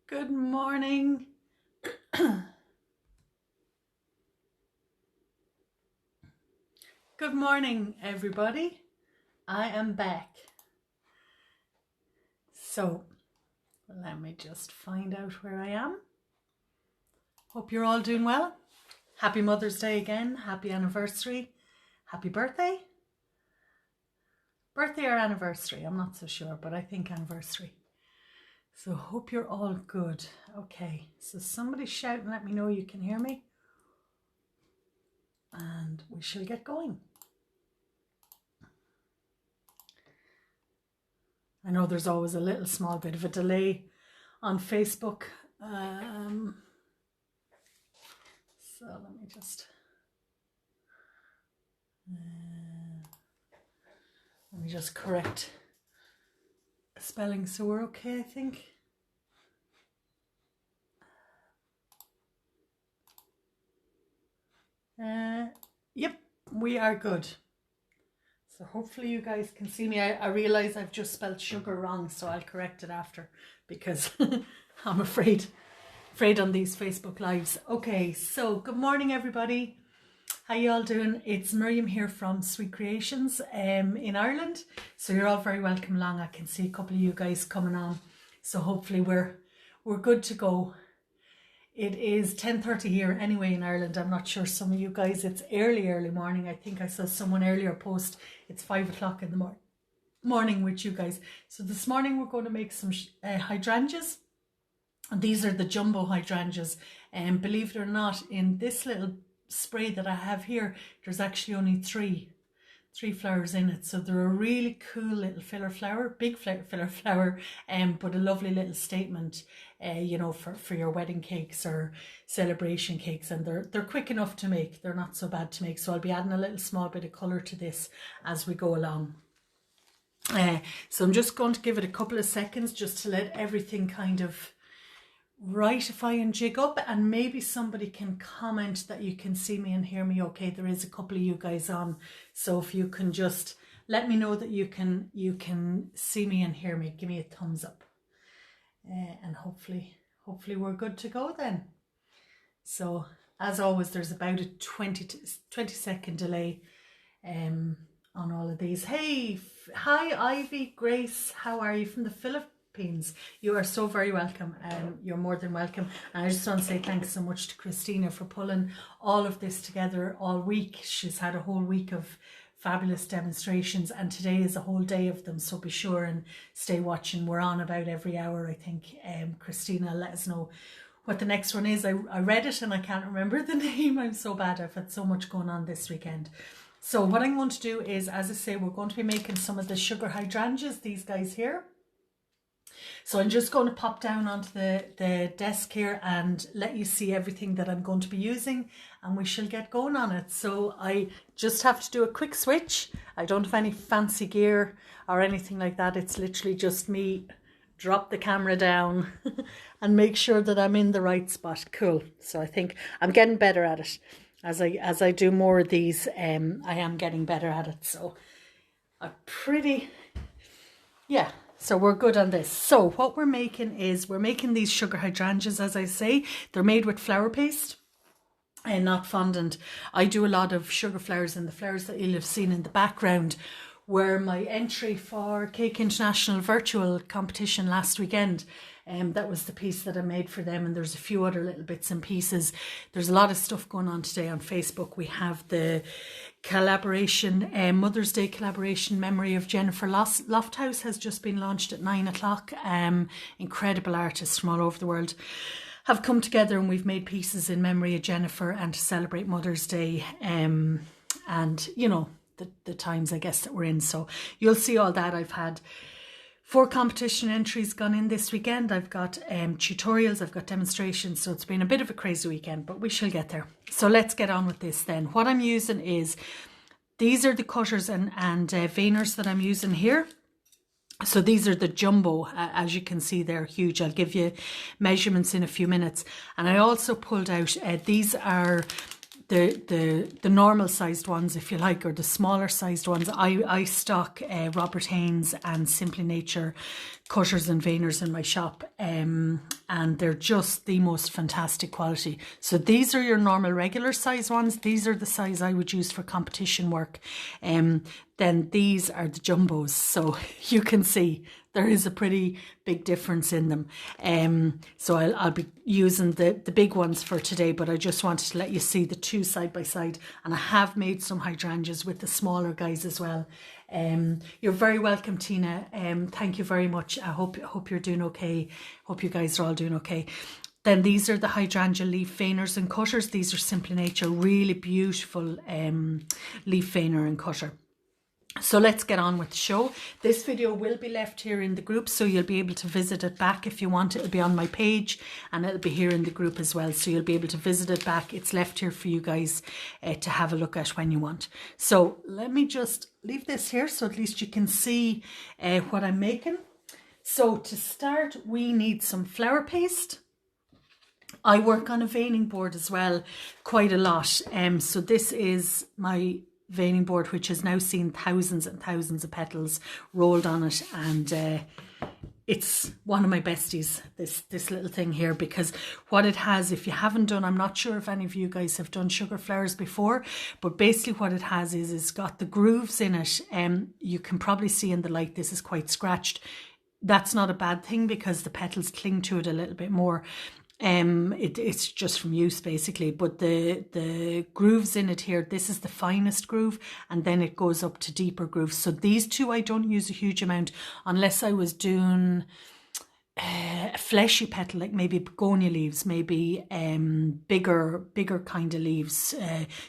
Good morning. Good morning, everybody. I am back. So, let me just find out where I am. Hope you're all doing well. Happy Mother's Day again. Happy anniversary. Happy birthday. Birthday or anniversary? I'm not so sure, but I think anniversary. So hope you're all good. Okay, so somebody shout and let me know you can hear me. And we shall get going. I know there's always a little small bit of a delay on Facebook. So let me just correct spelling so we're okay, I think. Yep, we are good. So hopefully you guys can see me. I realize I've just spelled sugar wrong, so I'll correct it after because I'm afraid on these Facebook Lives. Okay, so good morning, everybody. How you all doing? It's Miriam here from Sweet Creations in Ireland. So you're all very welcome along. I can see a couple of you guys coming on. So hopefully we're good to go. It is 10:30 here anyway in Ireland. I'm not sure some of you guys, it's early morning. I think I saw someone earlier post it's 5 o'clock in the morning with you guys. So this morning we're going to make some hydrangeas. And these are the jumbo hydrangeas. And believe it or not, in this little spray that I have here, there's actually only three flowers in it. So they're a really cool little filler flower, big filler flower, but a lovely little statement, you know, for your wedding cakes or celebration cakes. And they're quick enough to make. They're not so bad to make. So I'll be adding a little small bit of colour to this as we go along. So I'm just going to give it a couple of seconds just to let everything kind of rightify and jig up, and maybe somebody can comment that you can see me and hear me okay. There is a couple of you guys on, so if you can just let me know that you can see me and hear me, give me a thumbs up, and hopefully we're good to go then. So as always, there's about a 20 second delay on all of these. Hi Ivy, Grace, how are you from the Philippines? You are so very welcome. You're more than welcome. And I just want to say thanks so much to Christina for pulling all of this together all week. She's had a whole week of fabulous demonstrations, and today is a whole day of them, so be sure and stay watching. We're on about every hour, I think. Christina, let us know what the next one is. I read it and I can't remember the name. I'm so bad. I've had so much going on this weekend. So what I'm going to do is, as I say, we're going to be making some of the sugar hydrangeas, these guys here. So I'm just going to pop down onto the desk here and let you see everything that I'm going to be using, and we shall get going on it. So I just have to do a quick switch. I don't have any fancy gear or anything like that. It's literally just me drop the camera down and make sure that I'm in the right spot. Cool. So I think I'm getting better at it. As I do more of these, I am getting better at it. So yeah. So we're good on this. So what we're making is, we're making these sugar hydrangeas, as I say. They're made with flour paste and not fondant. I do a lot of sugar flowers, and the flowers that you'll have seen in the background were my entry for Cake International virtual competition last weekend. That was the piece that I made for them, and there's a few other little bits and pieces. There's a lot of stuff going on today on Facebook. We have the collaboration, Mother's Day collaboration, Memory of Jennifer Lofthouse has just been launched at 9 o'clock. Incredible artists from all over the world have come together, and we've made pieces in memory of Jennifer and to celebrate Mother's Day, and you know, the times I guess that we're in. So you'll see all that. I've had 4 competition entries gone in this weekend. I've got tutorials, I've got demonstrations, so it's been a bit of a crazy weekend, but we shall get there. So let's get on with this then. What I'm using is, these are the cutters and veiners that I'm using here. So these are the jumbo, as you can see, they're huge. I'll give you measurements in a few minutes. And I also pulled out, these are the normal sized ones, if you like, or the smaller sized ones. I stock Robert Haynes and Simply Nature cutters and veiners in my shop, and they're just the most fantastic quality. So these are your normal regular size ones. These are the size I would use for competition work. Then these are the jumbos, so you can see there is a pretty big difference in them. So I'll be using the big ones for today, but I just wanted to let you see the two side by side. And I have made some hydrangeas with the smaller guys as well. You're very welcome, Tina. Thank you very much. I hope you're doing okay. Hope you guys are all doing okay. Then these are the hydrangea leaf veiners and cutters. These are Simply Nature, really beautiful leaf veiner and cutter. So let's get on with the show. This video will be left here in the group, so you'll be able to visit it back if you want. It'll be on my page and it'll be here in the group as well, so you'll be able to visit it back. It's left here for you guys to have a look at when you want. So let me just leave this here so at least you can see what I'm making. So to start, we need some flower paste. I work on a veining board as well quite a lot. So this is my veining board, which has now seen thousands and thousands of petals rolled on it, and it's one of my besties, this little thing here, because what it has, if you haven't done, I'm not sure if any of you guys have done sugar flowers before, but basically what it has is it's got the grooves in it. You can probably see in the light this is quite scratched. That's not a bad thing because the petals cling to it a little bit more. It's just from use basically, but the grooves in it here, this is the finest groove, and then it goes up to deeper grooves. So these two I don't use a huge amount unless I was doing a fleshy petal, like maybe begonia leaves, maybe bigger kind of leaves.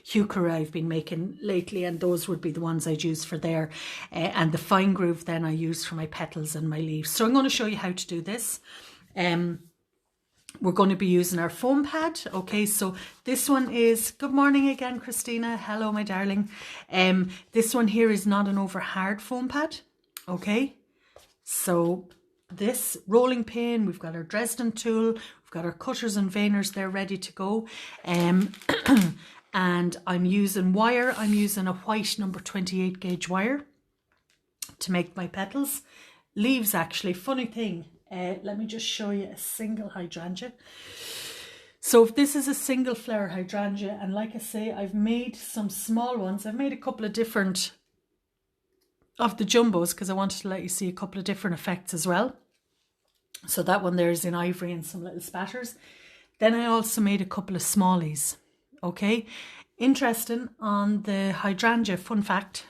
Heuchera I've been making lately, and those would be the ones I'd use for there. And the fine groove then I use for my petals and my leaves. So I'm going to show you how to do this. We're going to be using our foam pad. Okay, so this one is, good morning again, Christina. Hello, my darling. This one here is not an over hard foam pad. Okay, so this rolling pin, we've got our Dresden tool, we've got our cutters and veiners there ready to go. And I'm using wire. I'm using a white number 28 gauge wire to make my petals. Leaves, actually, funny thing. Let me just show you a single hydrangea. So if this is a single flower hydrangea, and like I say, I've made some small ones. I've made a couple of different of the jumbos because I wanted to let you see a couple of different effects as well. So that one there is in ivory and some little spatters. Then I also made a couple of smallies. Okay, interesting on the hydrangea, fun fact,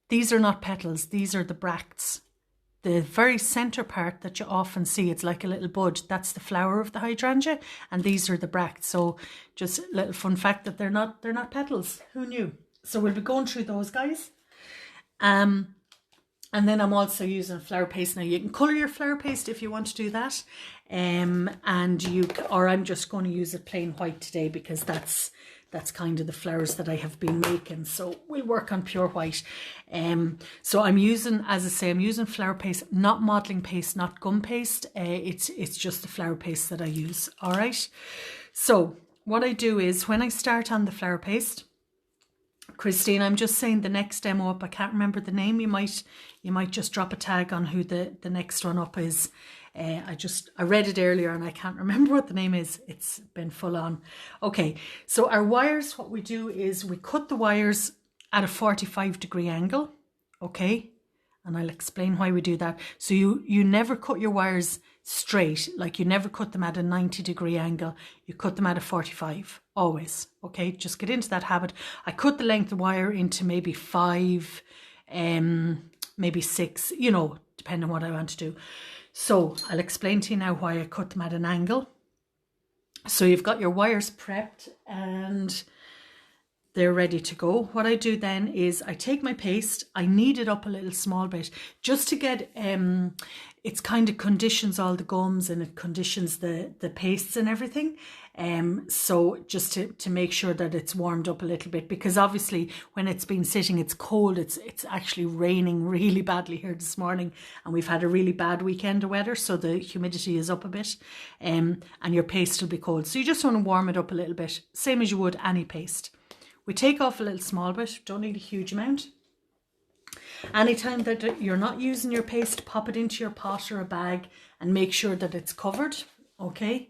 these are not petals, these are the bracts. The very centre part that you often see, it's like a little bud, that's the flower of the hydrangea, and these are the bracts. So just a little fun fact that they're not petals. Who knew? So we'll be going through those guys. And then I'm also using flower paste. Now you can colour your flower paste if you want to do that. Or I'm just going to use it plain white today because that's kind of the flowers that I have been making. So we'll work on pure white. So I'm using, as I say, I'm using flower paste, not modelling paste, not gum paste. It's just the flower paste that I use. All right. So what I do is when I start on the flower paste, Christine, I'm just saying the next demo up, I can't remember the name. You might just drop a tag on who the next one up is. I read it earlier and I can't remember what the name is. It's been full on. Okay, so our wires, what we do is we cut the wires at a 45-degree angle. Okay, and I'll explain why we do that. So you never cut your wires straight, like you never cut them at a 90-degree angle. You cut them at a 45, always. Okay, just get into that habit. I cut the length of wire into maybe 5, maybe 6, you know, depending on what I want to do. So I'll explain to you now why I cut them at an angle. So you've got your wires prepped, and they're ready to go. What I do then is I take my paste, I knead it up a little small bit just to get, it's kind of conditions all the gums and it conditions the pastes and everything. So just to make sure that it's warmed up a little bit, because obviously when it's been sitting, it's cold. It's actually raining really badly here this morning, and we've had a really bad weekend of weather, so the humidity is up a bit, and your paste will be cold. So you just want to warm it up a little bit, same as you would any paste. We take off a little small bit, don't need a huge amount. Anytime that you're not using your paste, pop it into your pot or a bag and make sure that it's covered, okay?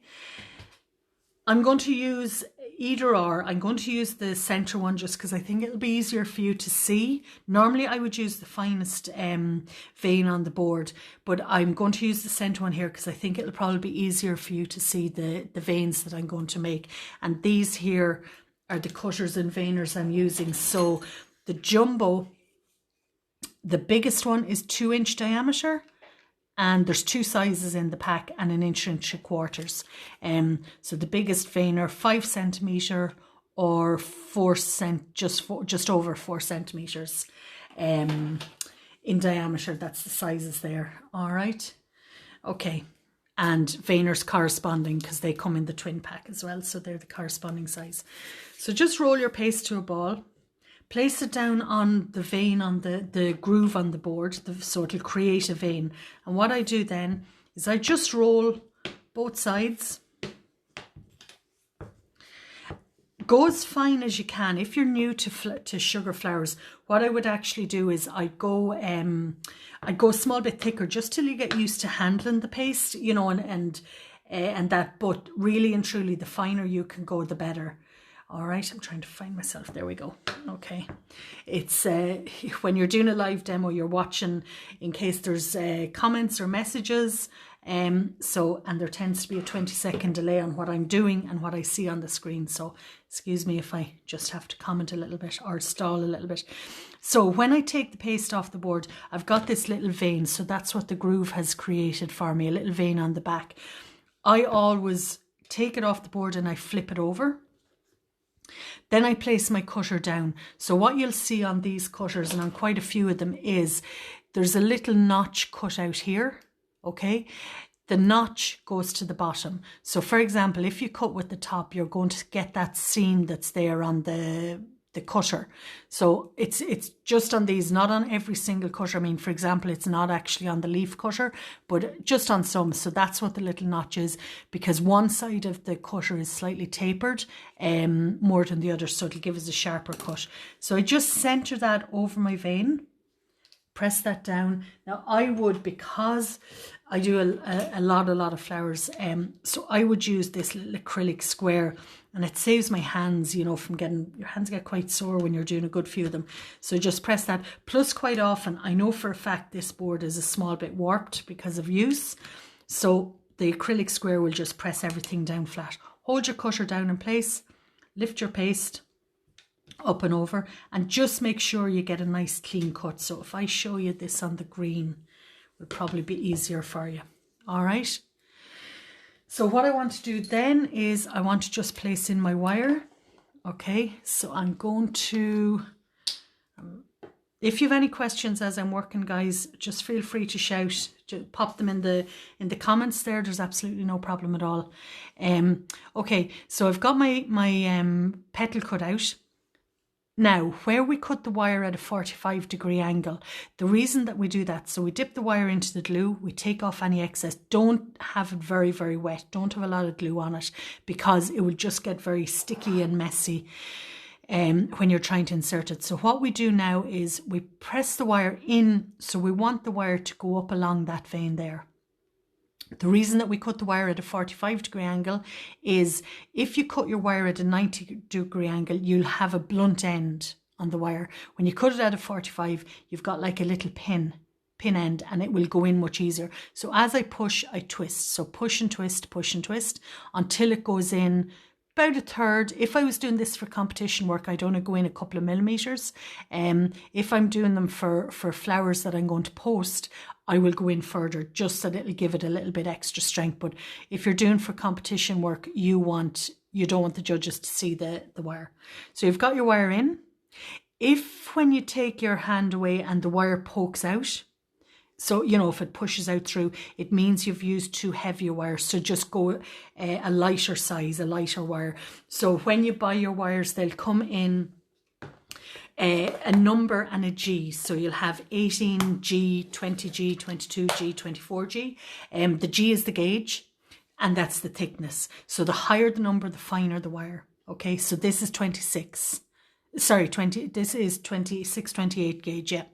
I'm going to use either or. I'm going to use the centre one just because I think it'll be easier for you to see. Normally I would use the finest vein on the board, but I'm going to use the centre one here because I think it'll probably be easier for you to see the veins that I'm going to make. And these here are the cutters and veiners I'm using. So the jumbo, the biggest one is 2-inch diameter, and there's 2 sizes in the pack and 1 inch and 3/4. So the biggest veiner, 5 centimeter or just over 4 centimeters in diameter. That's the sizes there. All right. Okay. And veiners corresponding, because they come in the twin pack as well. So they're the corresponding size. So just roll your paste to a ball. Place it down on the vein, on the groove on the board, so it'll create a vein. And what I do then is I just roll both sides. Go as fine as you can. If you're new to sugar flowers, what I would actually do is I'd go a small bit thicker just till you get used to handling the paste, you know, and that. But really and truly, the finer you can go, the better. All right, I'm trying to find myself. There we go. Okay. It's when you're doing a live demo, you're watching in case there's comments or messages. And there tends to be a 20-second delay on what I'm doing and what I see on the screen. So excuse me if I just have to comment a little bit or stall a little bit. So when I take the paste off the board, I've got this little vein. So that's what the groove has created for me, a little vein on the back. I always take it off the board and I flip it over. Then I place my cutter down. So what you'll see on these cutters, and on quite a few of them, is there's a little notch cut out here, okay? The notch goes to the bottom. So for example, if you cut with the top, you're going to get that seam that's there on the cutter. So it's just on these, not on every single cutter. I mean, for example, it's not actually on the leaf cutter, but just on some. So that's what the little notch is, because one side of the cutter is slightly tapered more than the other, so it'll give us a sharper cut. So I just center that over my vein, press that down. Now I would, because I do a lot of flowers, so I would use this little acrylic square, and it saves my hands, you know, from your hands get quite sore when you're doing a good few of them. So just press that. Plus, quite often, I know for a fact this board is a small bit warped because of use. So the acrylic square will just press everything down flat. Hold your cutter down in place, lift your paste up and over, and just make sure you get a nice clean cut. So if I show you this on the green, it will probably be easier for you. All right. So what I want to do then is I want to just place in my wire. Okay, so I'm going to, if you have any questions as I'm working, guys, just feel free to shout, just pop them in the comments there. There's absolutely no problem at all. Okay, so I've got my petal cut out. Now, where we cut the wire at a 45-degree angle, the reason that we do that, so we dip the wire into the glue, we take off any excess, don't have it very, very wet, don't have a lot of glue on it, because it will just get very sticky and messy when you're trying to insert it. So what we do now is we press the wire in, so we want the wire to go up along that vein there. The reason that we cut the wire at a 45-degree angle is if you cut your wire at a 90-degree angle, you'll have a blunt end on the wire. When you cut it at a 45, you've got like a little pin end, and it will go in much easier. So as I push, I twist. So push and twist until it goes in about a third. If I was doing this for competition work, I'd only go in a couple of millimeters. If I'm doing them for flowers that I'm going to post, I will go in further, just so that it'll give it a little bit extra strength. But if you're doing for competition work, you want you don't want the judges to see the wire. So you've got your wire in. If when you take your hand away and the wire pokes out, so, you know, if it pushes out through, it means you've used too heavy a wire. So just go a lighter size, a lighter wire. So when you buy your wires, they'll come in a number and a G. So you'll have 18G, 20G, 22G, 24G. The G is the gauge, and that's the thickness. So the higher the number, the finer the wire. Okay, so this is 26. Sorry, 20, this is 26, 28 gauge, yeah.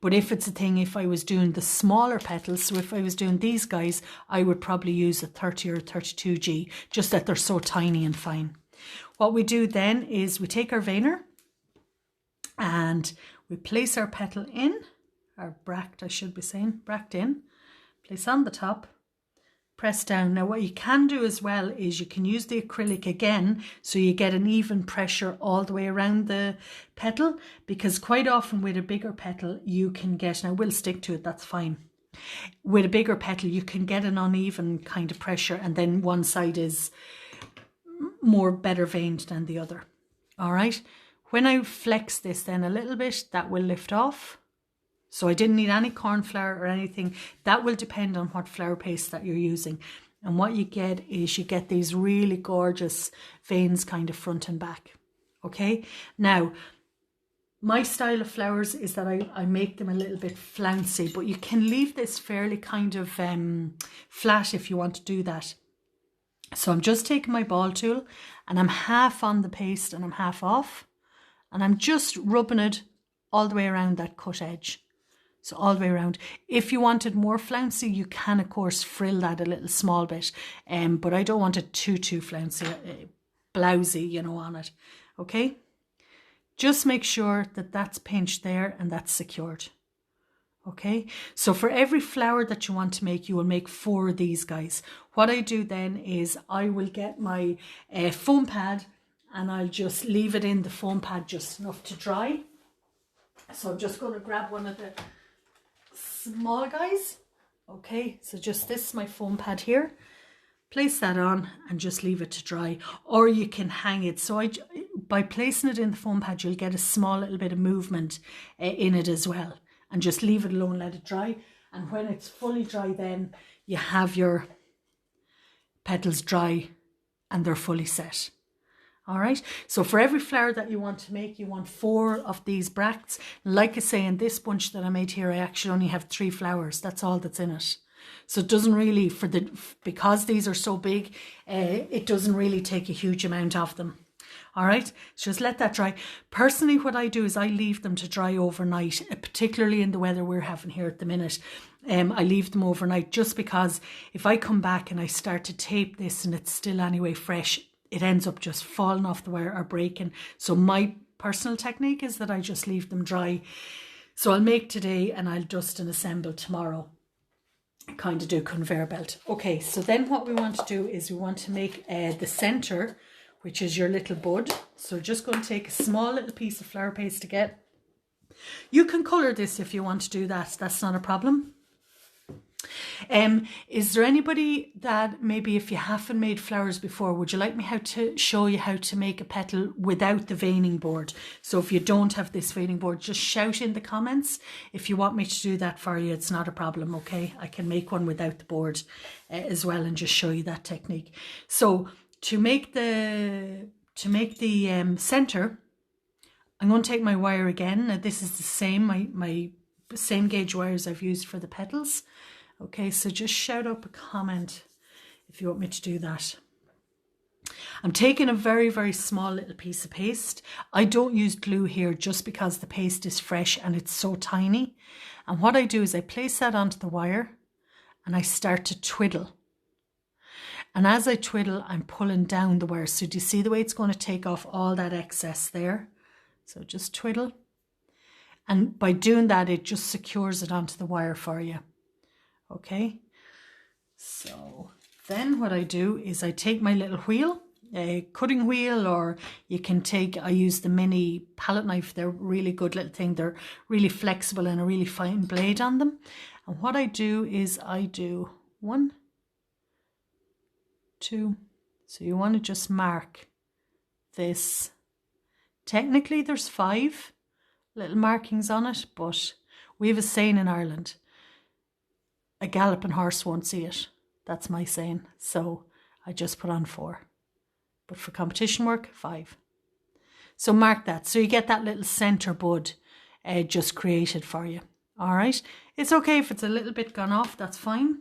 But if it's a thing, if I was doing the smaller petals, so if I was doing these guys, I would probably use a 30 or 32G, just that they're so tiny and fine. What we do then is we take our veiner and we place our petal in, our bract, I should be saying, bract in, place on the top, press down. Now what you can do as well is you can use the acrylic again, so you get an even pressure all the way around the petal, because quite often with a bigger petal you can get, and I will stick to it, that's fine. With a bigger petal you can get an uneven kind of pressure, and then one side is more better veined than the other. All right, when I flex this then a little bit, that will lift off. So I didn't need any corn flour or anything. That will depend on what flour paste that you're using. And what you get is you get these really gorgeous veins kind of front and back. Okay. Now, my style of flowers is that I make them a little bit flouncy, but you can leave this fairly kind of flat if you want to do that. So I'm just taking my ball tool and I'm half on the paste and I'm half off. And I'm just rubbing it all the way around that cut edge. So all the way around. If you wanted more flouncy, you can of course frill that a little small bit. But I don't want it too flouncy, blousy, you know, on it. Okay. Just make sure that that's pinched there and that's secured. Okay. So for every flower that you want to make, you will make 4 of these guys. What I do then is I will get my foam pad and I'll just leave it in the foam pad just enough to dry. So I'm just going to grab one of the small guys. Okay, so just this is my foam pad here. Place that on and just leave it to dry, or you can hang it. So by placing it in the foam pad, you'll get a small little bit of movement in it as well, and just leave it alone, let it dry. And when it's fully dry, then you have your petals dry and they're fully set. All right, so for every flower that you want to make, you want 4 of these bracts. Like I say, in this bunch that I made here, I actually only have 3 flowers. That's all that's in it. So it doesn't really, because these are so big, it doesn't really take a huge amount of them. All right, so just let that dry. Personally, what I do is I leave them to dry overnight, particularly in the weather we're having here at the minute. I leave them overnight just because if I come back and I start to tape this and it's still anyway fresh, it ends up just falling off the wire or breaking. So my personal technique is that I just leave them dry. So I'll make today and I'll dust and assemble tomorrow. Kind of do conveyor belt. Okay, so then what we want to do is we want to make the center, which is your little bud. So just going to take a small little piece of flower paste again. You can colour this if you want to do that. That's not a problem. Is there anybody that maybe if you haven't made flowers before, would you like me to show you how to make a petal without the veining board? So if you don't have this veining board, just shout in the comments. If you want me to do that for you, it's not a problem, okay? I can make one without the board as well and just show you that technique. So to make the center, I'm going to take my wire again. Now this is the same, my same gauge wires I've used for the petals. Okay, so just shout up a comment if you want me to do that. I'm taking a very, very small little piece of paste. I don't use glue here just because the paste is fresh and it's so tiny. And what I do is I place that onto the wire and I start to twiddle. And as I twiddle, I'm pulling down the wire. So do you see the way it's going to take off all that excess there? So just twiddle. And by doing that, it just secures it onto the wire for you. Okay, so then what I do is I take my little wheel, a cutting wheel, or you can take, I use the mini palette knife. They're really good little thing. They're really flexible and a really fine blade on them. And what I do is I do 1, 2, So you want to just mark this. Technically there's 5 little markings on it, but we have a saying in Ireland, a galloping horse won't see it. That's my saying. So I just put on 4. But for competition work, 5. So mark that. So you get that little centre bud just created for you. All right. It's okay if it's a little bit gone off. That's fine.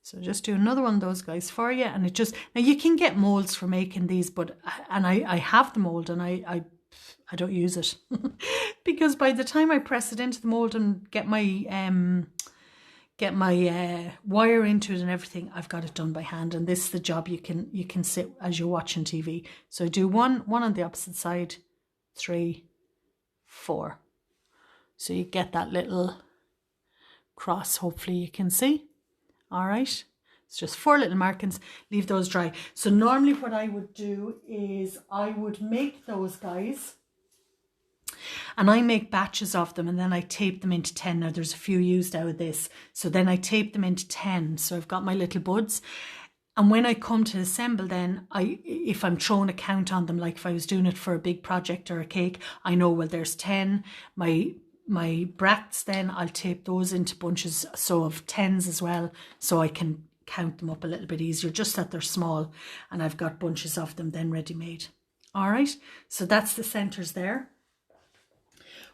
So just do another one of those guys for you. And it just, now you can get molds for making these, but, and I have the mold and I don't use it because by the time I press it into the mold and get my wire into it and everything, I've got it done by hand. And this is the job you can sit as you're watching TV. So do one on the opposite side, 3, 4. So you get that little cross, hopefully you can see. All right, it's just 4 little markings, leave those dry. So normally what I would do is I would make those guys and I make batches of them and then I tape them into 10. Now there's a few used out of this. So then I tape them into 10. So I've got my little buds. And when I come to assemble then, if I'm throwing a count on them, like if I was doing it for a big project or a cake, I know, well, there's 10. My bracts then, I'll tape those into bunches, so of 10s as well, so I can count them up a little bit easier, just that they're small and I've got bunches of them then ready made. All right, so that's the centers there.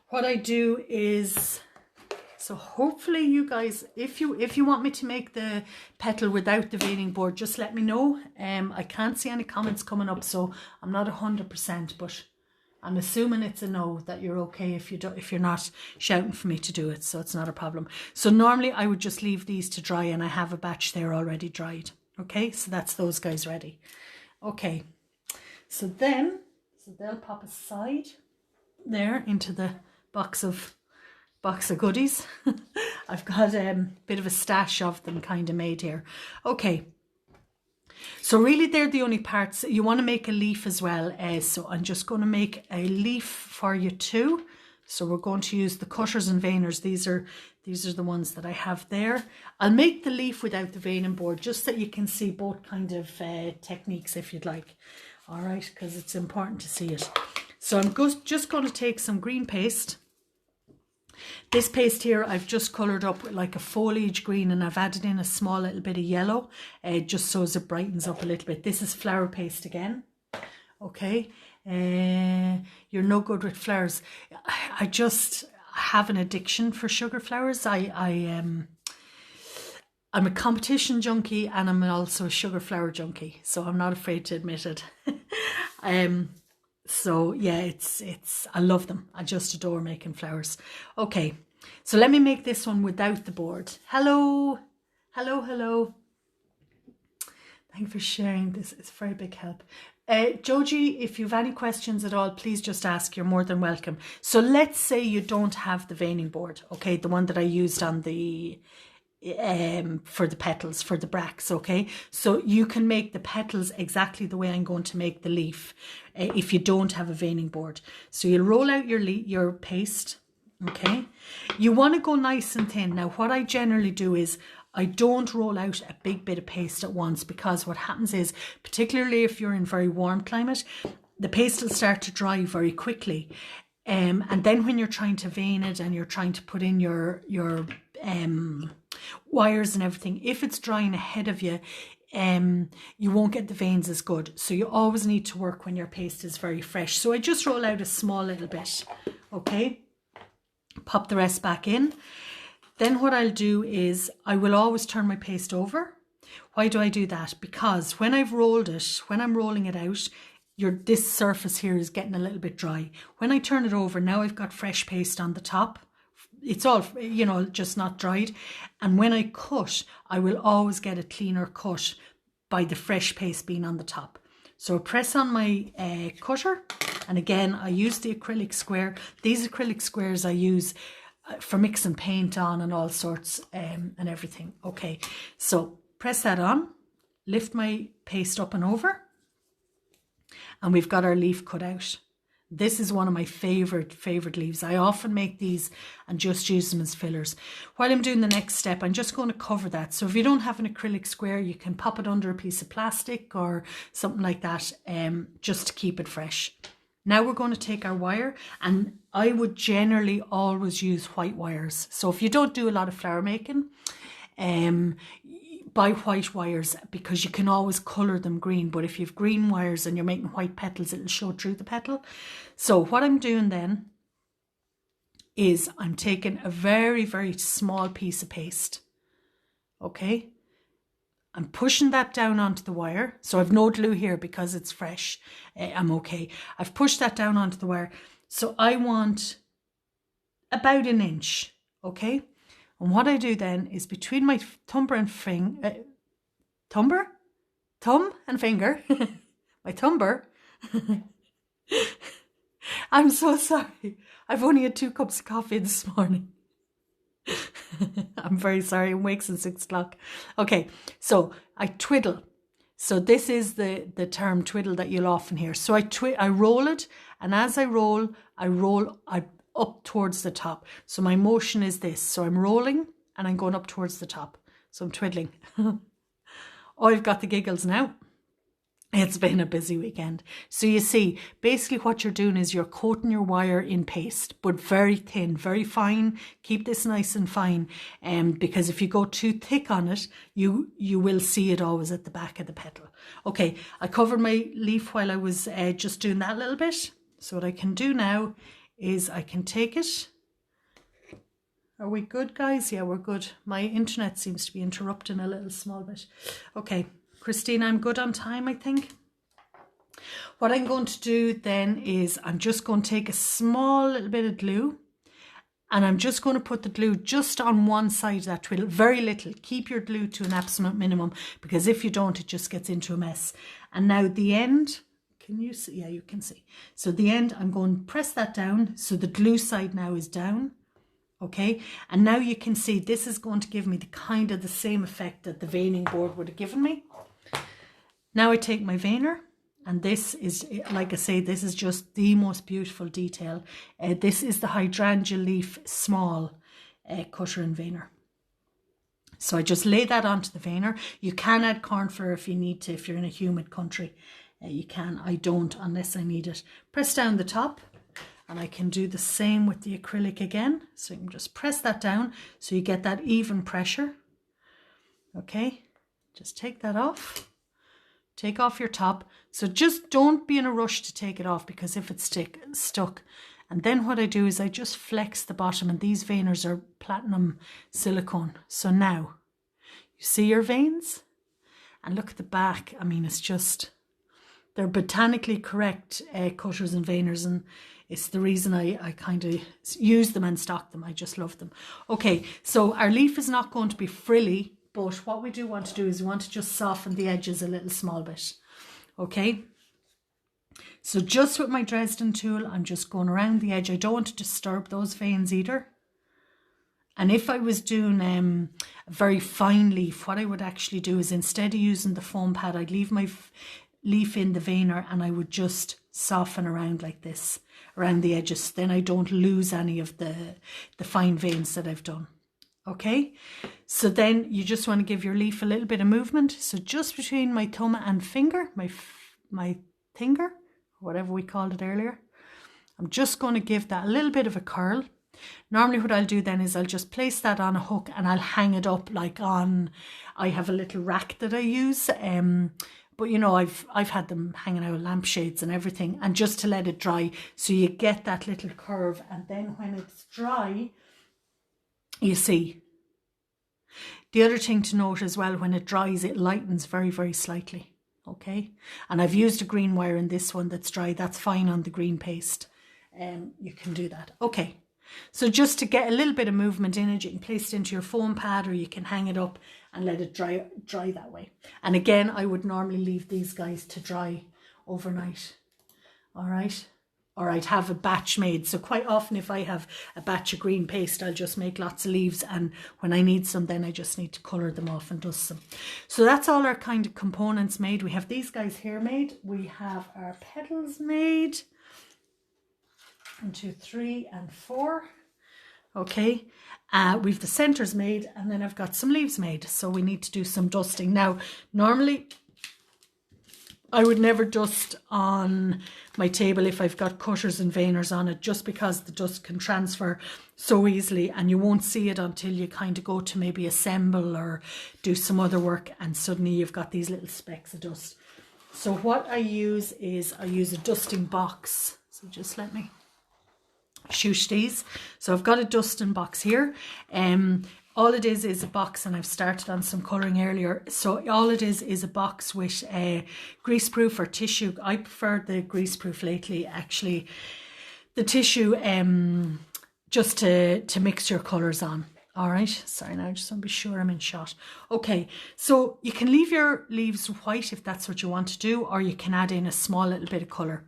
What I do is, so hopefully you guys, if you want me to make the petal without the veining board, just let me know. I can't see any comments coming up, so I'm not 100%, but I'm assuming it's a no, that you're okay if you're not shouting for me to do it, so it's not a problem. So normally I would just leave these to dry and I have a batch there already dried. Okay, so that's those guys ready. Okay, so they'll pop aside there into the box of goodies. I've got a bit of a stash of them kind of made here. Okay. So really they're the only parts. You want to make a leaf as well. So I'm just going to make a leaf for you too. So we're going to use the cutters and veiners. These are the ones that I have there. I'll make the leaf without the veining board just so you can see both kind of techniques if you'd like. All right, because it's important to see it. So I'm just going to take some green paste. This paste here I've just coloured up with like a foliage green and I've added in a small little bit of yellow just so as it brightens up a little bit. This is flower paste again. Okay, you're no good with flowers. I just have an addiction for sugar flowers. I'm a competition junkie and I'm also a sugar flower junkie, so I'm not afraid to admit it. So yeah, it's I love them. I just adore making flowers. Okay, so let me make this one without the board. Hello. Thank you for sharing this. It's a very big help. Joji, if you've any questions at all, please just ask. You're more than welcome. So let's say you don't have the veining board, okay, the one that I used on the for the petals, for the bracts. Okay, so you can make the petals exactly the way I'm going to make the leaf if you don't have a veining board. So you'll roll out your paste. Okay, you want to go nice and thin. Now what I generally do is I don't roll out a big bit of paste at once, because what happens is, particularly if you're in very warm climate, the paste will start to dry very quickly. And then when you're trying to vein it and you're trying to put in your wires and everything, if it's drying ahead of you, you won't get the veins as good. So you always need to work when your paste is very fresh. So I just roll out a small little bit. Okay, pop the rest back in. Then what I'll do is I will always turn my paste over. Why do I do that? Because when I've rolled it, when I'm rolling it out, this surface here is getting a little bit dry. When I turn it over, now I've got fresh paste on the top. It's all, you know, just not dried. And when I cut, I will always get a cleaner cut by the fresh paste being on the top. So I press on my cutter. And again, I use the acrylic square. These acrylic squares I use for mixing paint on and all sorts and everything. Okay, so press that on, lift my paste up and over, and we've got our leaf cut out. This is one of my favorite leaves. I often make these and just use them as fillers. While I'm doing the next step, I'm just going to cover that. So if you don't have an acrylic square, you can pop it under a piece of plastic or something like that, just to keep it fresh. Now we're going to take our wire, and I would generally always use white wires. So if you don't do a lot of flower making, buy white wires, because you can always colour them green. But if you have green wires and you're making white petals, it'll show through the petal. So what I'm doing then is I'm taking a very, very small piece of paste. Okay. I'm pushing that down onto the wire. So I've no glue here because it's fresh. I'm okay. I've pushed that down onto the wire. So I want about an inch. Okay. And what I do then is between my thumb and finger, thumb and finger, my thumber. I'm so sorry. I've only had 2 cups of coffee this morning. I'm very sorry. I'm awake since 6 o'clock. Okay, so I twiddle. So this is the term twiddle that you'll often hear. So I roll it, and as I roll up towards the top. So my motion is this. So I'm rolling and I'm going up towards the top. So I'm twiddling. Oh, I've got the giggles now. It's been a busy weekend. So you see, basically what you're doing is you're coating your wire in paste, but very thin, very fine. Keep this nice and fine, because if you go too thick on it, you will see it always at the back of the petal. Okay, I covered my leaf while I was just doing that a little bit. So what I can do now is I can take it. Are we good, guys? Yeah, we're good. My internet seems to be interrupting a little small bit. Okay. Christine, I'm good on time, I think. What I'm going to do then is I'm just going to take a small little bit of glue, and I'm just going to put the glue just on one side of that twiddle, very little. Keep your glue to an absolute minimum, because if you don't, it just gets into a mess. And now the end, can you see? Yeah, you can see. So the end, I'm going to press that down. So the glue side now is down. Okay, and now you can see this is going to give me the same effect that the veining board would have given me. Now I take my veiner, and this is, like I say, this is just the most beautiful detail. This is the Hydrangea leaf small cutter and veiner. So I just lay that onto the veiner. You can add corn flour if you need to, if you're in a humid country. You can. I don't unless I need it. Press down the top, and I can do the same with the acrylic again. So you can just press that down so you get that even pressure. Okay, just take that off. Take off your top. So just don't be in a rush to take it off, because if it's stuck. And then what I do is I just flex the bottom, and these veiners are platinum silicone. So now you see your veins, and look at the back. I mean, it's just, they're botanically correct cutters and veiners, and it's the reason I kind of use them and stock them. I just love them. Okay, so our leaf is not going to be frilly, but what we do want to do is we want to just soften the edges a little small bit. Okay, so just with my Dresden tool, I'm just going around the edge. I don't want to disturb those veins either. And if I was doing a very fine leaf, what I would actually do is, instead of using the foam pad, I'd leave my leaf in the veiner, and I would just soften around like this around the edges. Then I don't lose any of the fine veins that I've done. Okay, so then you just want to give your leaf a little bit of movement. So just between my thumb and finger, my finger, whatever we called it earlier, I'm just going to give that a little bit of a curl. Normally what I'll do then is I'll just place that on a hook, and I'll hang it up like on, I have a little rack that I use, but you know, I've had them hanging out with lampshades and everything, and just to let it dry, so you get that little curve. And then when it's dry, you see. The other thing to note as well, when it dries, it lightens very, very slightly. Okay, and I've used a green wire in this one that's dry. That's fine on the green paste. You can do that. Okay, so just to get a little bit of movement in it, you can place it into your foam pad, or you can hang it up and let it dry that way. And again, I would normally leave these guys to dry overnight. All right. Or I'd have a batch made. So quite often if I have a batch of green paste, I'll just make lots of leaves, and when I need some, then I just need to colour them off and dust them. So that's all our kind of components made. We have these guys here made. We have our petals made. 1, 2, 3 and 4. Okay, we've the centers made, and then I've got some leaves made, so we need to do some dusting. Now, normally I would never dust on my table if I've got cutters and veiners on it, just because the dust can transfer so easily and you won't see it until you kind of go to maybe assemble or do some other work, and suddenly you've got these little specks of dust. So what I use is I use a dusting box. So just let me shoosh these. So I've got a dusting box here. All it is a box, and I've started on some colouring earlier. So all it is a box with greaseproof or tissue. I prefer the greaseproof lately, actually. The tissue, just to mix your colours on. All right, sorry, now I just want to be sure I'm in shot. Okay, so you can leave your leaves white if that's what you want to do, or you can add in a small little bit of colour.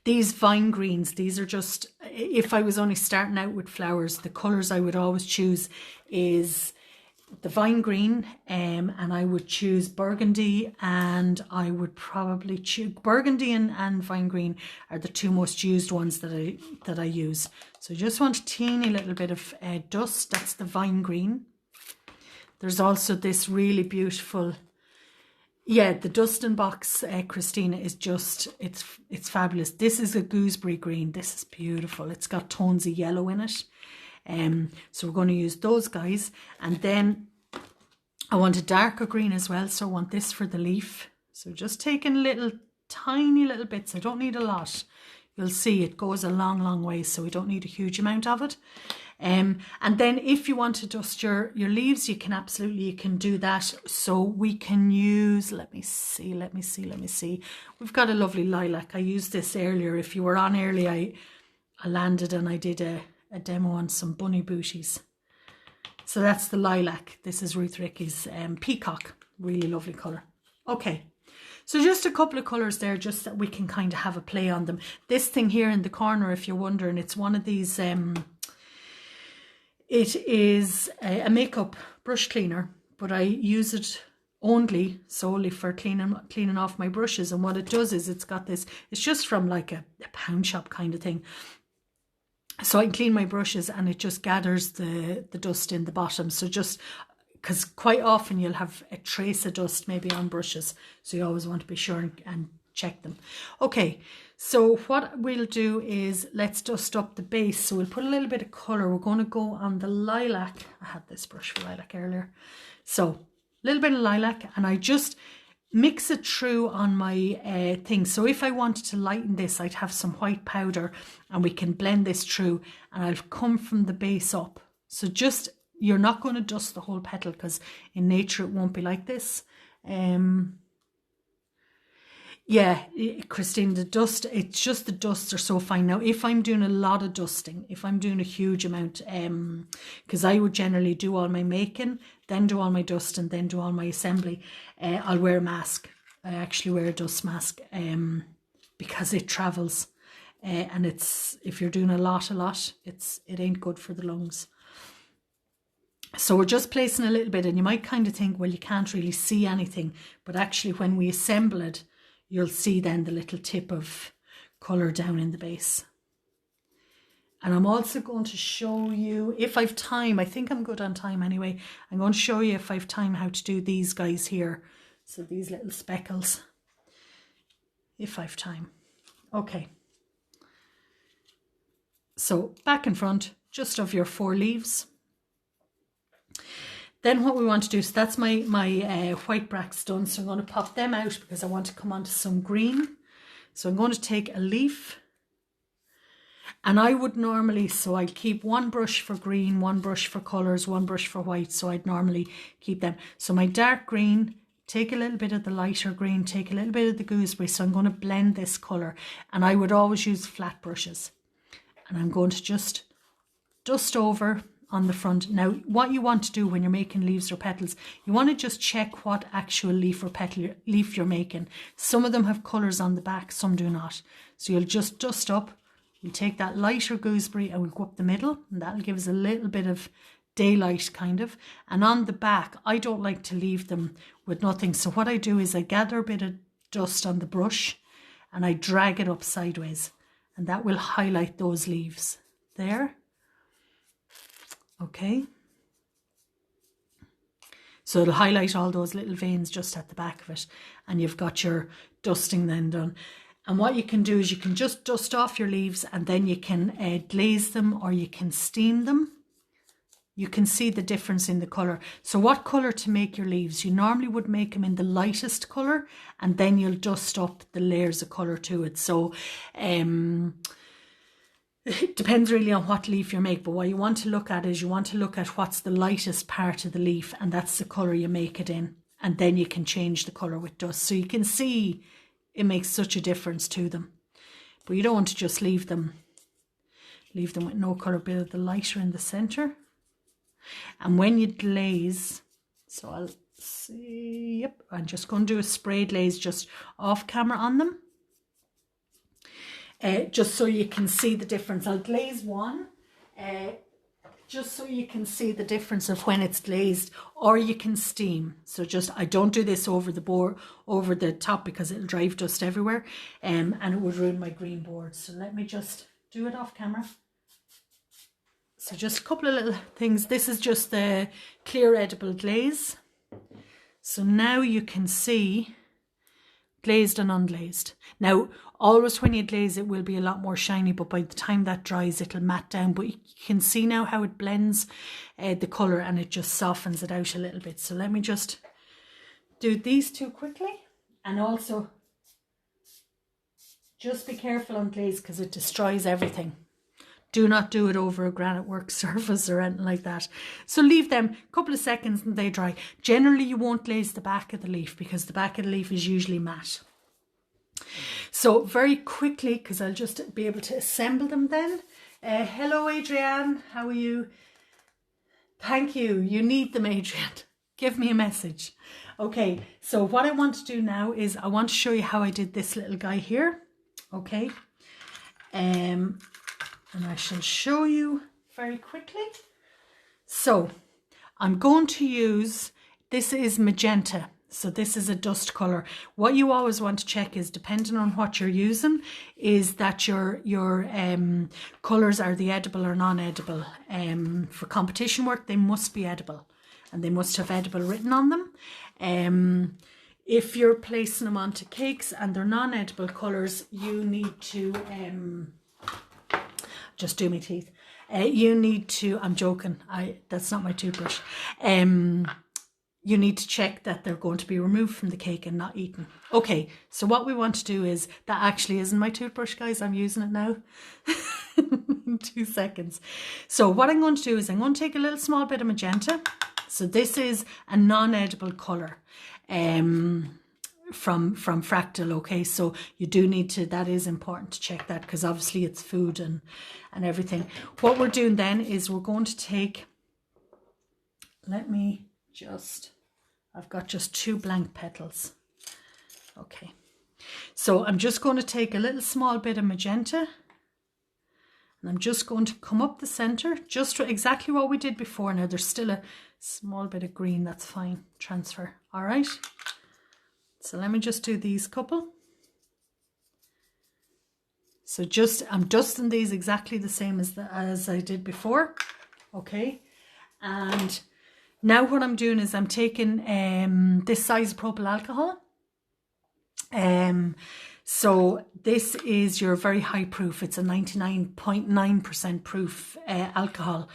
These vine greens, these are just, if I was only starting out with flowers, the colours I would always choose is the vine green, and I would choose burgundy, and I would probably choose burgundy and vine green are the two most used ones that I use. So I just want a teeny little bit of dust. That's the vine green. There's also this really beautiful, yeah, the dusting box, Christina, is just, it's fabulous. This is a gooseberry green. This is beautiful. It's got tones of yellow in it. So we're going to use those guys. And then I want a darker green as well. So I want this for the leaf. So just taking little, tiny little bits. I don't need a lot. You'll see it goes a long, long way. So we don't need a huge amount of it. And then if you want to dust your leaves, you can do that. So we can use, let me see. We've got a lovely lilac. I used this earlier. If you were on early, I landed and I did a demo on some bunny booties. So that's the lilac. This is Ruth Ricky's peacock. Really lovely colour. Okay. So just a couple of colours there, just that we can kind of have a play on them. This thing here in the corner, if you're wondering, it's one of these, it is a makeup brush cleaner, but I use it solely for cleaning off my brushes. And what it does is it's got this, it's just from like a pound shop kind of thing. So I can clean my brushes and it just gathers the dust in the bottom. So just, because quite often you'll have a trace of dust maybe on brushes. So you always want to be sure and check them. Okay, so what we'll do is let's dust up the base. So we'll put a little bit of colour. We're going to go on the lilac. I had this brush for lilac earlier. So a little bit of lilac, and I just mix it through on my thing. So if I wanted to lighten this, I'd have some white powder and we can blend this through, and I'll come from the base up. So just, you're not going to dust the whole petal because in nature it won't be like this. Yeah, Christine, the dust, it's just the dusts are so fine. Now, if I'm doing a lot of dusting, if I'm doing a huge amount, because I would generally do all my making, then do all my dust, and then do all my assembly, I'll wear a mask. I actually wear a dust mask because it travels. And it's, if you're doing a lot, it ain't good for the lungs. So we're just placing a little bit, and you might kind of think, well, you can't really see anything. But actually, when we assemble it, you'll see then the little tip of colour down in the base. And I'm also going to show you, if I've time, I think I'm good on time anyway, I'm going to show you if I've time how to do these guys here. So these little speckles, if I've time. Okay. So back and front, just of your 4 leaves. Then what we want to do, so that's my white bracts done. So I'm going to pop them out because I want to come on to some green. So I'm going to take a leaf, and I would normally, so I'd keep one brush for green, one brush for colours, one brush for white. So I'd normally keep them. So my dark green, take a little bit of the lighter green, take a little bit of the gooseberry. So I'm going to blend this colour, and I would always use flat brushes. And I'm going to just dust over on the front. Now, what you want to do when you're making leaves or petals, you want to just check what actual leaf or petal leaf you're making. Some of them have colours on the back, some do not. So you'll just dust up. We'll take that lighter gooseberry and we'll go up the middle, and that'll give us a little bit of daylight kind of. And on the back, I don't like to leave them with nothing. So what I do is I gather a bit of dust on the brush and I drag it up sideways. and that will highlight those leaves there. Okay. So it'll highlight all those little veins just at the back of it, and you've got your dusting then done. And what you can do is you can just dust off your leaves, and then you can glaze them or you can steam them. You can see the difference in the colour. So what colour to make your leaves? You normally would make them in the lightest colour, and then you'll dust up the layers of colour to it. So it depends really on what leaf you make, but what you want to look at is you want to look at what's the lightest part of the leaf, and that's the colour you make it in. And then you can change the colour with dust. So you can see it makes such a difference to them. But you don't want to just leave them with no colour, bit the lighter in the centre. And when you glaze, so I'll see, yep, I'm just going to do a spray glaze just off camera on them. Just so you can see the difference. I'll glaze one, just so you can see the difference of when it's glazed, or you can steam. So just, I don't do this over the top because it'll drive dust everywhere, and it would ruin my green board. So let me just do it off camera. So just a couple of little things. This is just the clear edible glaze. So now you can see glazed and unglazed. Now, always when you glaze it will be a lot more shiny, but by the time that dries it'll matte down. But you can see now how it blends the colour, and it just softens it out a little bit. So let me just do these two quickly. And also, just be careful on glaze because it destroys everything. Do not do it over a granite work surface or anything like that. So leave them a couple of seconds and they dry. Generally you won't glaze the back of the leaf because the back of the leaf is usually matte. So very quickly, because I'll just be able to assemble them then. Hello Adrienne, how are you? Thank you. You need them, Adrienne. Give me a message. Okay, so what I want to do now is I want to show you how I did this little guy here. Okay. And I shall show you very quickly. So I'm going to use, this is magenta. So this is a dust colour. What you always want to check is, depending on what you're using, is that your colours are the edible or non-edible. For competition work, they must be edible, and they must have edible written on them. If you're placing them onto cakes and they're non-edible colours, you need to just do my teeth. You need to, I'm joking, that's not my toothbrush. You need to check that they're going to be removed from the cake and not eaten. Okay, so what we want to do is, that actually isn't my toothbrush, guys, I'm using it now. In 2 seconds. So what I'm going to do is I'm going to take a little small bit of magenta. So this is a non-edible colour. From Fractal, okay, so you do need to, that is important to check that, because obviously it's food and everything. What we're doing then is we're going to take, let me just, I've got just 2 blank petals. Okay, so I'm just going to take a little small bit of magenta, and I'm just going to come up the centre, just exactly what we did before. Now there's still a small bit of green, that's fine, transfer, all right. So let me just do these couple. So just, I'm dusting these exactly the same as I did before. Okay. And now what I'm doing is I'm taking this size propyl alcohol. So this is your very high proof. It's a 99.9% proof alcohol.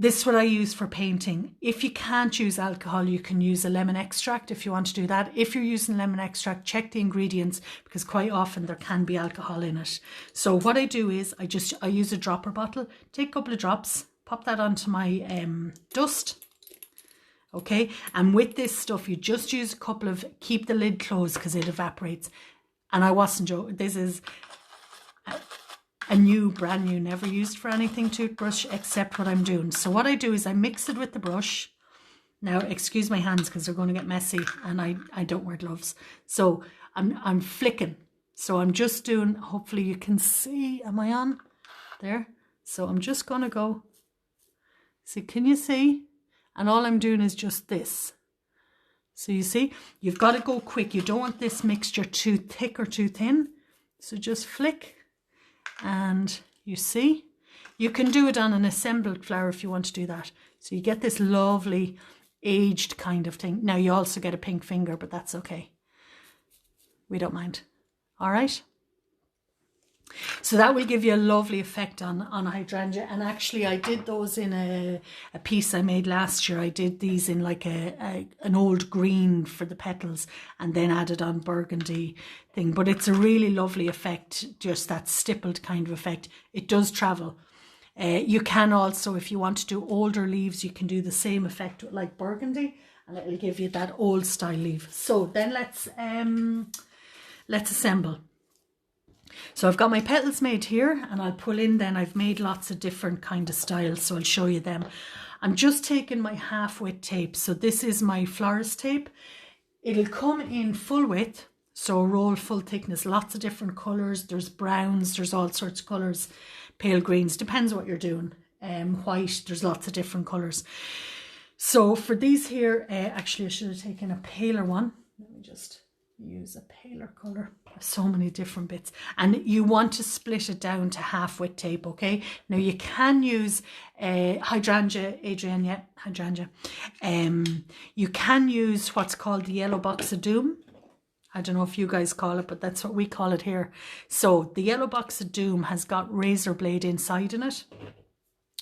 This is what I use for painting. If you can't use alcohol, you can use a lemon extract if you want to do that. If you're using lemon extract, check the ingredients, because quite often there can be alcohol in it. So what I do is I use a dropper bottle, take a couple of drops, pop that onto my dust. Okay, and with this stuff, you just use a couple of, keep the lid closed because it evaporates. And I wasn't joking, this is a new, brand new, never used for anything toothbrush except what I'm doing. So what I do is I mix it with the brush. Now, excuse my hands because they're going to get messy, and I don't wear gloves. So I'm flicking. So I'm just doing, hopefully you can see, am I on? There. So I'm just going to go, see, can you see? And all I'm doing is just this. So you see, you've got to go quick. You don't want this mixture too thick or too thin. So just flick. And you see, you can do it on an assembled flower if you want to do that. So you get this lovely aged kind of thing. Now you also get a pink finger, but that's okay. We don't mind. All right. So that will give you a lovely effect on a hydrangea. And actually I did those in a piece I made last year. I did these in like an old green for the petals and then added on burgundy thing. But it's a really lovely effect, just that stippled kind of effect. It does travel. You can also, if you want to do older leaves, you can do the same effect with like burgundy and it'll give you that old style leaf. So then let's assemble. So I've got my petals made here and I'll pull in then. I've made lots of different kind of styles, so I'll show you them. I'm just taking my half width tape. So this is my florist tape. It'll come in full width, so a roll full thickness, lots of different colours. There's browns, there's all sorts of colours, pale greens, depends what you're doing. White, there's lots of different colours. So for these here, actually I should have taken a paler one. Let me just use a paler colour. So many different bits, and you want to split it down to half width tape. Okay, now you can use hydrangea. You can use what's called the yellow box of doom. I don't know if you guys call it, but that's what we call it here. So the yellow box of doom has got razor blade inside in it.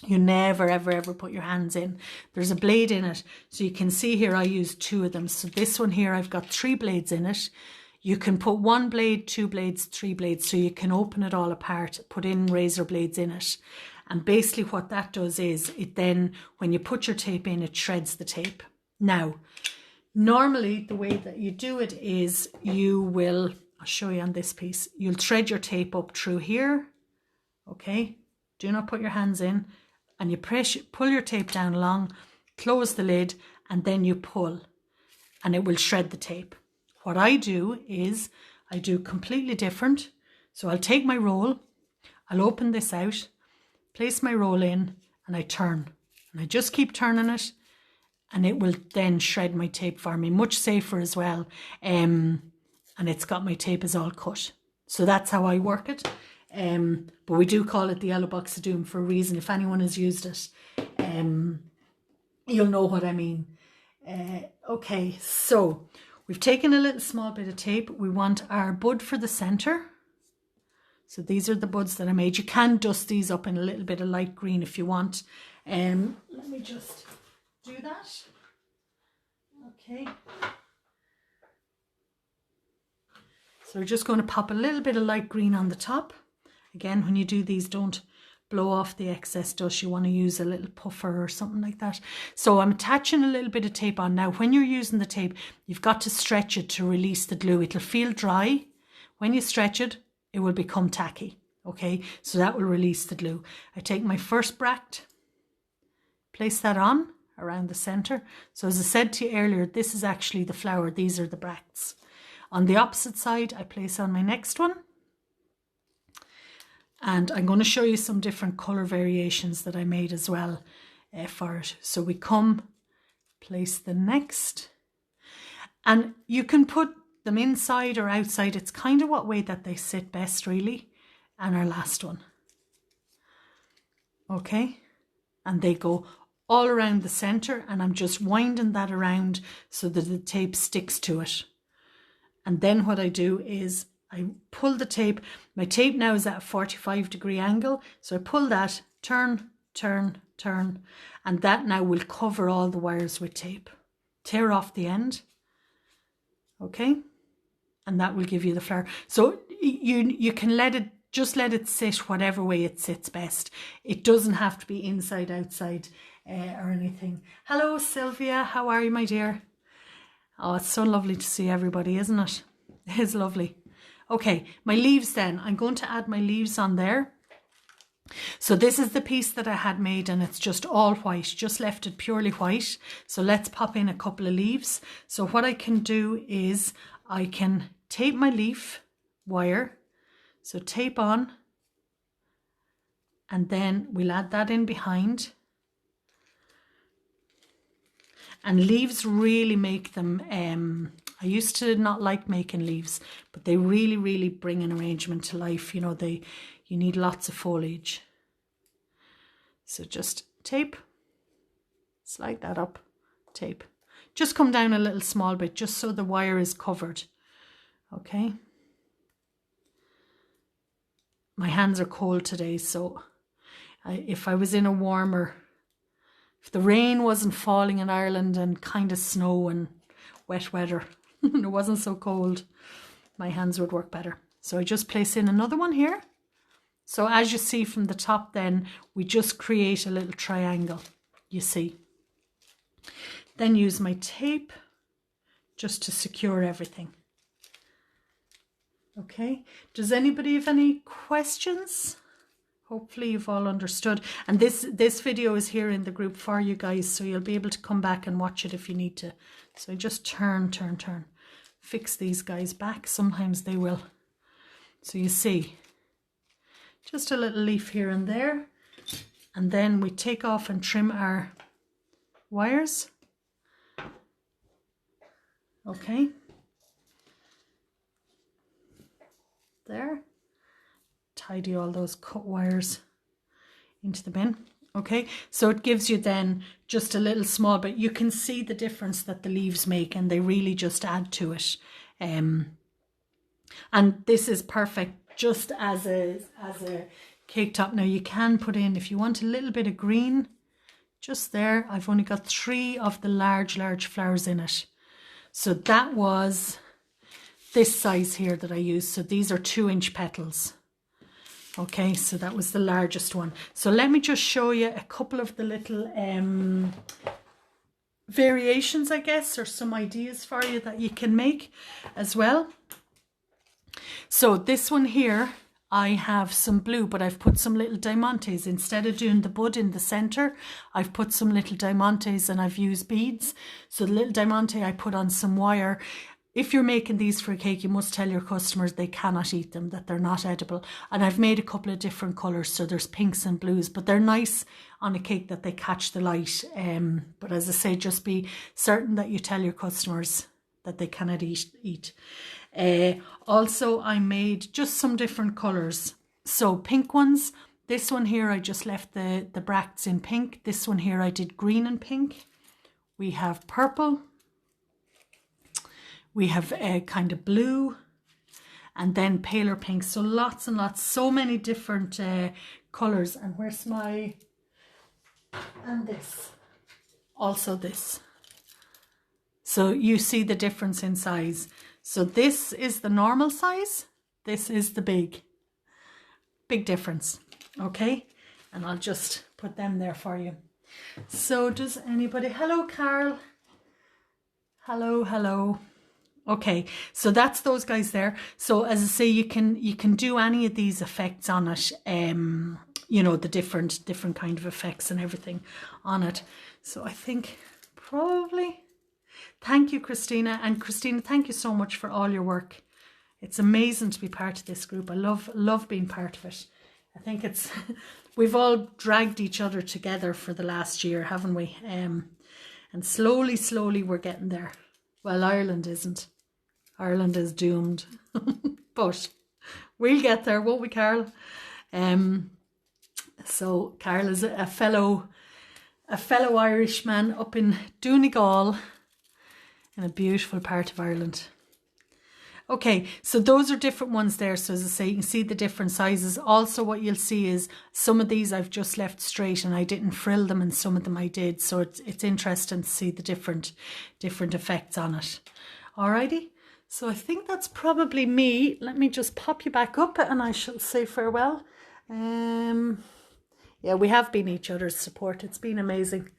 You never ever put your hands in. There's a blade in it, so you can see here I used 2 of them. So this one here I've got 3 blades in it. You can put 1 blade, 2 blades, 3 blades, so you can open it all apart, put in razor blades in it. And basically what that does is, it then, when you put your tape in, it shreds the tape. Now, normally the way that you do it is you will, I'll show you on this piece, you'll thread your tape up through here, okay? Do not put your hands in, and you pull your tape down along, close the lid, and then you pull, and it will shred the tape. What I do is I do completely different. So I'll take my roll, I'll open this out, place my roll in, and I turn. And I just keep turning it, and it will then shred my tape for me, much safer as well. And it's got my tape is all cut. So that's how I work it. But we do call it the yellow box of doom for a reason. If anyone has used it, you'll know what I mean. Okay, so we've taken a little small bit of tape. We want our bud for the center. So these are the buds that I made. You can dust these up in a little bit of light green if you want. Let me just do that. Okay. So we're just going to pop a little bit of light green on the top. Again, when you do these, don't blow off the excess dust. You want to use a little puffer or something like that. So I'm attaching a little bit of tape on. Now, when you're using the tape, you've got to stretch it to release the glue. It'll feel dry. When you stretch it, it will become tacky. Okay, so that will release the glue. I take my first bract, place that on around the center. So as I said to you earlier, this is actually the flower. These are the bracts. On the opposite side, I place on my next one. And I'm going to show you some different colour variations that I made as well for it. So we come, place the next. And you can put them inside or outside. It's kind of what way that they sit best, really. And our last one. Okay. And they go all around the centre. And I'm just winding that around so that the tape sticks to it. And then what I do is I pull the tape. My tape now is at a 45-degree angle. So I pull that, turn, turn, turn. And that now will cover all the wires with tape. Tear off the end. Okay. And that will give you the flower. So you can just let it sit whatever way it sits best. It doesn't have to be inside, outside or anything. Hello, Sylvia. How are you, my dear? Oh, it's so lovely to see everybody, isn't it? It is lovely. Okay, my leaves then. I'm going to add my leaves on there. So this is the piece that I had made and it's just all white, just left it purely white. So let's pop in a couple of leaves. So what I can do is I can tape my leaf wire. So tape on and then we'll add that in behind. And leaves really make them, I used to not like making leaves, but they really, really bring an arrangement to life. You know, you need lots of foliage. So just tape, slide that up, tape. Just come down a little small bit, just so the wire is covered. Okay. My hands are cold today, so if I was in a warmer, if the rain wasn't falling in Ireland and kind of snow and wet weather, and it wasn't so cold, my hands would work better. So I just place in another one here. So as you see from the top then, we just create a little triangle, you see. Then use my tape just to secure everything. Okay, does anybody have any questions? Hopefully you've all understood. And this video is here in the group for you guys, so you'll be able to come back and watch it if you need to. So just turn. Fix these guys back. Sometimes they will. So you see, just a little leaf here and there. And then we take off and trim our wires. Okay. There. Tidy all those cut wires into the bin. Okay, so it gives you then just a little small bit. You can see the difference that the leaves make, and they really just add to it. And this is perfect just as a cake top. Now you can put in, if you want a little bit of green, just there. I've only got 3 of the large flowers in it. So that was this size here that I used. So these are 2-inch petals. Okay, so that was the largest one. So let me just show you a couple of the little variations, I guess, or some ideas for you that you can make as well. So this one here, I have some blue, but I've put some little diamantes. Instead of doing the bud in the center, I've put some little diamantes and I've used beads. So the little diamante I put on some wire. If you're making these for a cake, you must tell your customers they cannot eat them, that they're not edible. And I've made a couple of different colours, so there's pinks and blues, but they're nice on a cake that they catch the light. But as I say, just be certain that you tell your customers that they cannot eat. Also, I made just some different colours. So pink ones, this one here, I just left the bracts in pink. This one here, I did green and pink. We have purple. We have a kind of blue, and then paler pink. So lots and lots, so many different colours. And where's my, and this, also this. So you see the difference in size. So this is the normal size. This is the big difference. Okay. And I'll just put them there for you. So does anybody, hello, Carl. Hello. Okay, so that's those guys there. So as I say, you can do any of these effects on it. You know, the different kind of effects and everything on it. So I think probably, thank you, Christina. And Christina, thank you so much for all your work. It's amazing to be part of this group. I love being part of it. I think it's, we've all dragged each other together for the last year, haven't we? And slowly we're getting there. Well, Ireland isn't. Ireland is doomed. But we'll get there, won't we, Carl? So Carl is a fellow Irishman up in Donegal, in a beautiful part of Ireland. Okay, so those are different ones there. So as I say, you can see the different sizes. Also what you'll see is some of these I've just left straight and I didn't frill them, and some of them I did. So it's interesting to see the different effects on it. Alrighty, so I think that's probably me. Let me just pop you back up and I shall say farewell. Yeah, we have been each other's support. It's been amazing.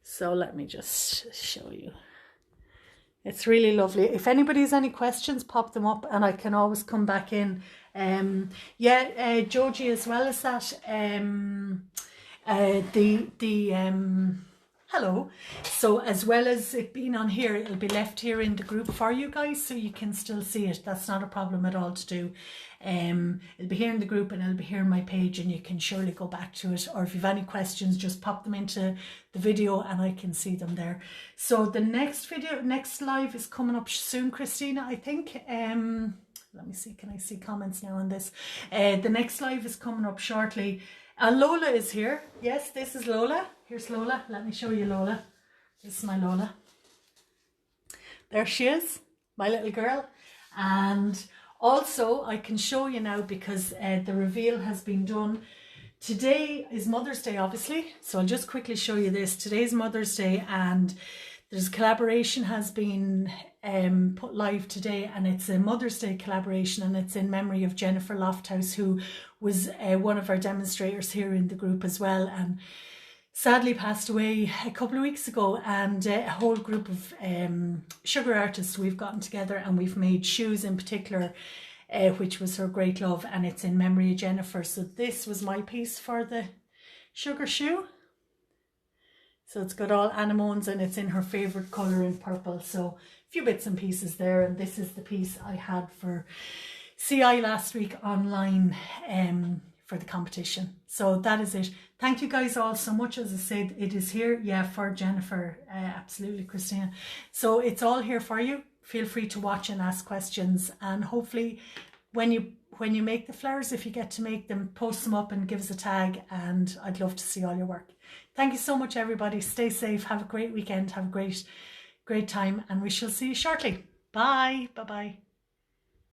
So let me just show you. It's really lovely. If anybody has any questions, pop them up and I can always come back in. Joji, as well as that, hello. So as well as it being on here, it'll be left here in the group for you guys, so you can still see it. That's not a problem at all to do. It'll be here in the group and it'll be here on my page, and you can surely go back to it. Or if you've any questions, just pop them into the video and I can see them there. So the next live is coming up soon, Christina, I think. Let me see, can I see comments now on this? The next live is coming up shortly. Lola is here. Yes, this is Lola. Here's Lola. Let me show you Lola. This is my Lola. There she is, my little girl. And also I can show you now because the reveal has been done. Today is Mother's Day, obviously. So I'll just quickly show you this. Today's Mother's Day, and there's a collaboration has been put live today, and it's a Mother's Day collaboration, and it's in memory of Jennifer Lofthouse, who was one of our demonstrators here in the group as well, and sadly passed away a couple of weeks ago. And a whole group of sugar artists, we've gotten together and we've made shoes in particular, which was her great love, and it's in memory of Jennifer. So this was my piece for the sugar shoe. So it's got all anemones and it's in her favourite colour in purple. So a few bits and pieces there, and this is the piece I had for CI last week online for the competition. So that is it. Thank you guys all so much. As I said, it is here, yeah, for Jennifer, absolutely, Christina. So it's all here for you. Feel free to watch and ask questions, and hopefully when you make the flowers, if you get to make them, post them up and give us a tag, and I'd love to see all your work. Thank you so much, everybody. Stay safe, have a great weekend, have a great time, and we shall see you shortly. Bye. Bye-bye.